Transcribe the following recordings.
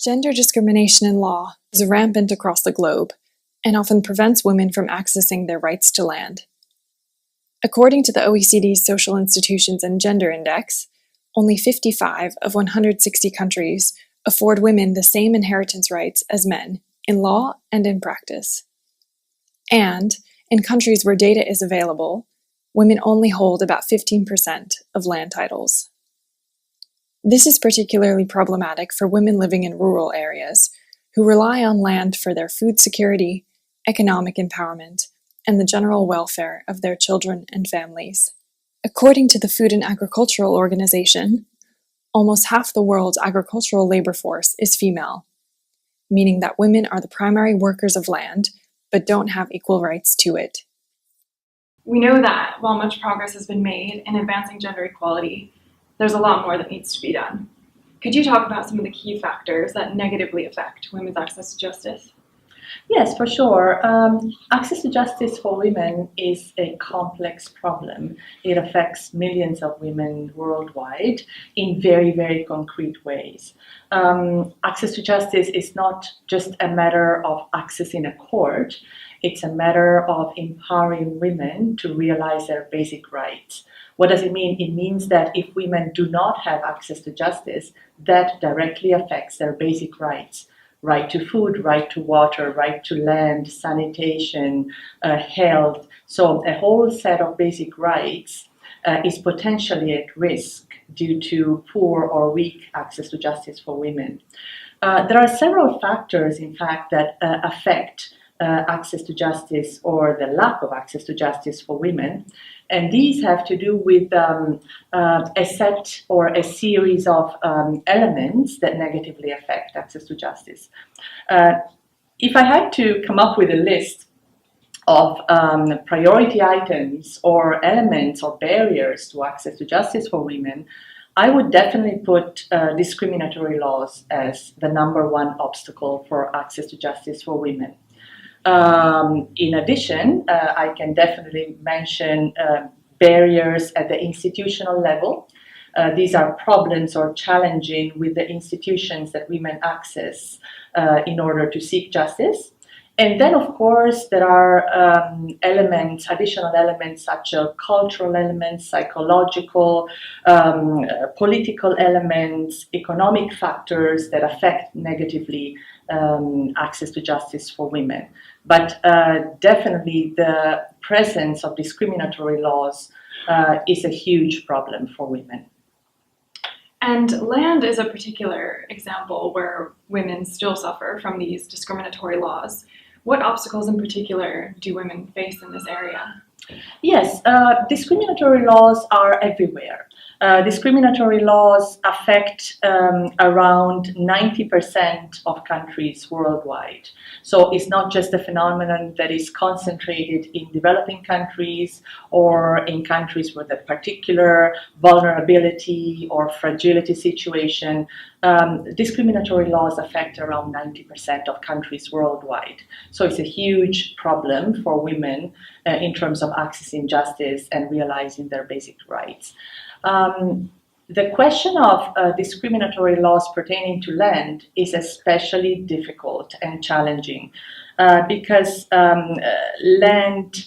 Gender discrimination in law is rampant across the globe and often prevents women from accessing their rights to land. According to the OECD's Social Institutions and Gender Index, only 55 of 160 countries afford women the same inheritance rights as men in law and in practice. And, in countries where data is available, women only hold about 15% of land titles. This is particularly problematic for women living in rural areas who rely on land for their food security, economic empowerment, and the general welfare of their children and families. According to the Food and Agricultural Organization, almost half the world's agricultural labor force is female, meaning that women are the primary workers of land but don't have equal rights to it. We know that while much progress has been made in advancing gender equality, there's a lot more that needs to be done. Could you talk about some of the key factors that negatively affect women's access to justice? Yes, for sure. Access to justice for women is a complex problem. It affects millions of women worldwide in very, very concrete ways. Access to justice is not just a matter of access in a court. It's a matter of empowering women to realize their basic rights. What does it mean? It means that if women do not have access to justice, that directly affects their basic rights. Right to food, right to water, right to land, sanitation, health. So a whole set of basic rights is potentially at risk due to poor or weak access to justice for women. There are several factors, in fact, that affect access to justice or the lack of access to justice for women. And these have to do with a set or a series of elements that negatively affect access to justice. If I had to come up with a list of priority items or elements or barriers to access to justice for women, I would definitely put discriminatory laws as the number one obstacle for access to justice for women. In addition, I can definitely mention barriers at the institutional level. These are problems or challenging with the institutions that women access in order to seek justice. And then, of course, there are additional elements such as cultural elements, psychological, political elements, economic factors that affect negatively access to justice for women. But definitely the presence of discriminatory laws is a huge problem for women. And land is a particular example where women still suffer from these discriminatory laws. What obstacles in particular do women face in this area? Yes, discriminatory laws are everywhere. Discriminatory laws affect around 90% of countries worldwide. So it's not just a phenomenon that is concentrated in developing countries or in countries with a particular vulnerability or fragility situation. Discriminatory laws affect around 90% of countries worldwide. So it's a huge problem for women in terms of accessing justice and realizing their basic rights. The question of discriminatory laws pertaining to land is especially difficult and challenging because land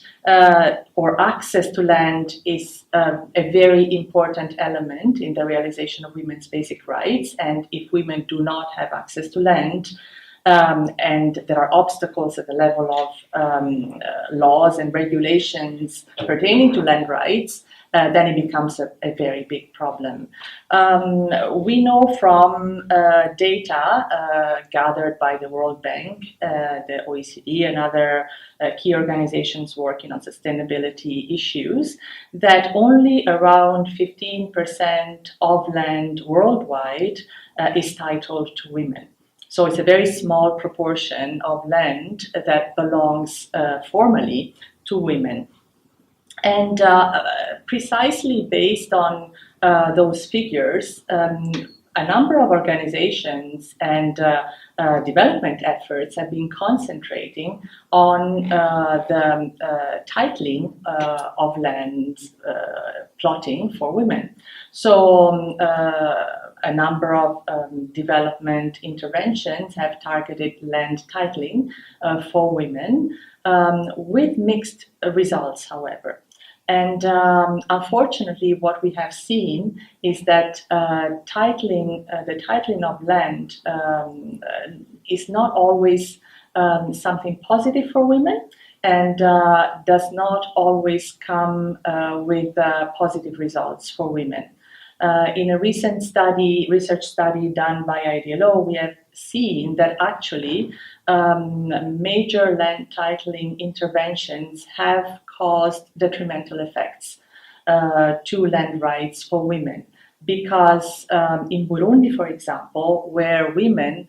or access to land is a very important element in the realization of women's basic rights. And if women do not have access to land, and there are obstacles at the level of laws and regulations pertaining to land rights, then it becomes a very big problem. We know from data gathered by the World Bank, the OECD, and other key organizations working on sustainability issues, that only around 15% of land worldwide is titled to women. So it's a very small proportion of land that belongs formally to women. And precisely based on those figures, a number of organizations and development efforts have been concentrating on the titling of land plotting for women. So a number of development interventions have targeted land titling for women, with mixed results, however. And unfortunately, what we have seen is that the titling of land is not always something positive for women, and does not always come with positive results for women. In a recent research study done by IDLO, we have seen that actually major land titling interventions have caused detrimental effects to land rights for women. Because in Burundi, for example, where women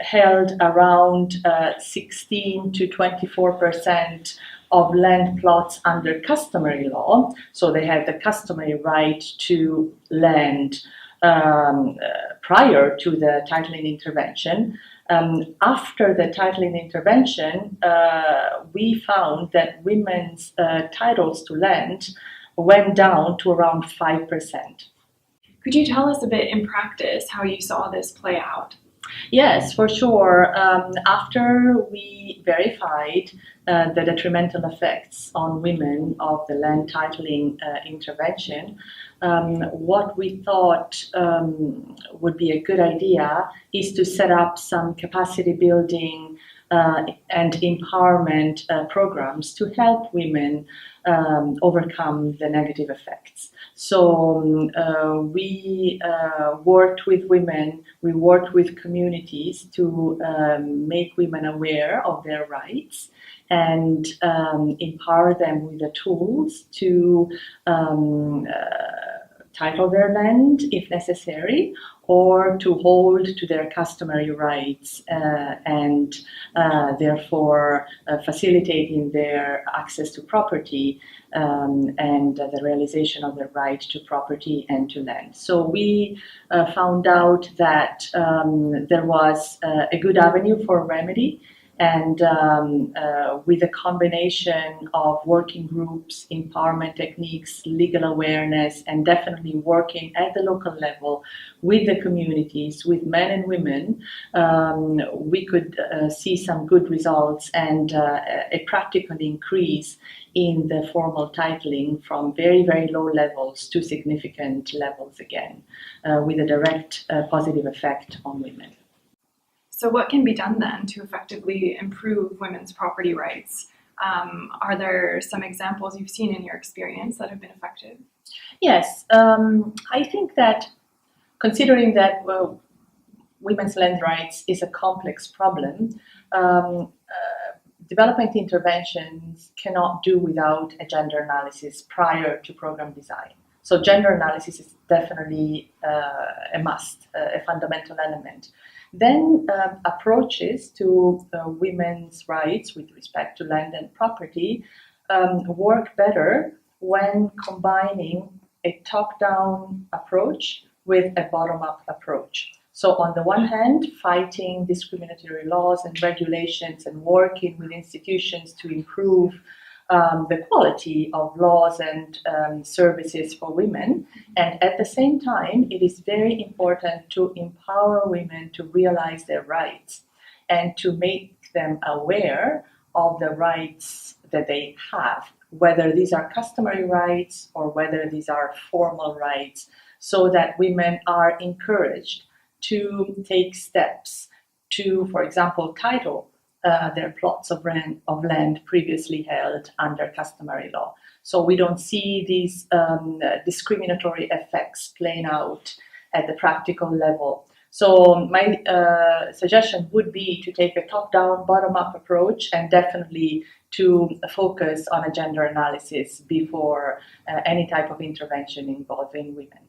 held around 16 to 24% of land plots under customary law, so they had the customary right to land prior to the titling intervention. After the titling intervention, we found that women's titles to land went down to around 5%. Could you tell us a bit in practice how you saw this play out? Yes, for sure. After we verified the detrimental effects on women of the land titling intervention, what we thought would be a good idea is to set up some capacity building and empowerment programs to help women overcome the negative effects. So we worked with women, we worked with communities to make women aware of their rights and empower them with the tools to title their land if necessary, or to hold to their customary rights and therefore facilitating their access to property and the realization of their right to property and to land. So we found out that there was a good avenue for remedy, and with a combination of working groups, empowerment techniques, legal awareness, and definitely working at the local level with the communities, with men and women, we could see some good results and a practical increase in the formal titling from very, very low levels to significant levels again, with a direct positive effect on women. So what can be done then to effectively improve women's property rights? Are there some examples you've seen in your experience that have been effective? Yes, I think that considering that women's land rights is a complex problem, development interventions cannot do without a gender analysis prior to program design. So gender analysis is definitely a must, a fundamental element. Then approaches to women's rights with respect to land and property work better when combining a top-down approach with a bottom-up approach. So on the one hand, fighting discriminatory laws and regulations and working with institutions to improve the quality of laws and services for women. And at the same time, it is very important to empower women to realize their rights and to make them aware of the rights that they have, whether these are customary rights or whether these are formal rights, so that women are encouraged to take steps to, for example, title their plots of land previously held under customary law. So we don't see these discriminatory effects playing out at the practical level. So my suggestion would be to take a top-down, bottom-up approach, and definitely to focus on a gender analysis before any type of intervention involving women.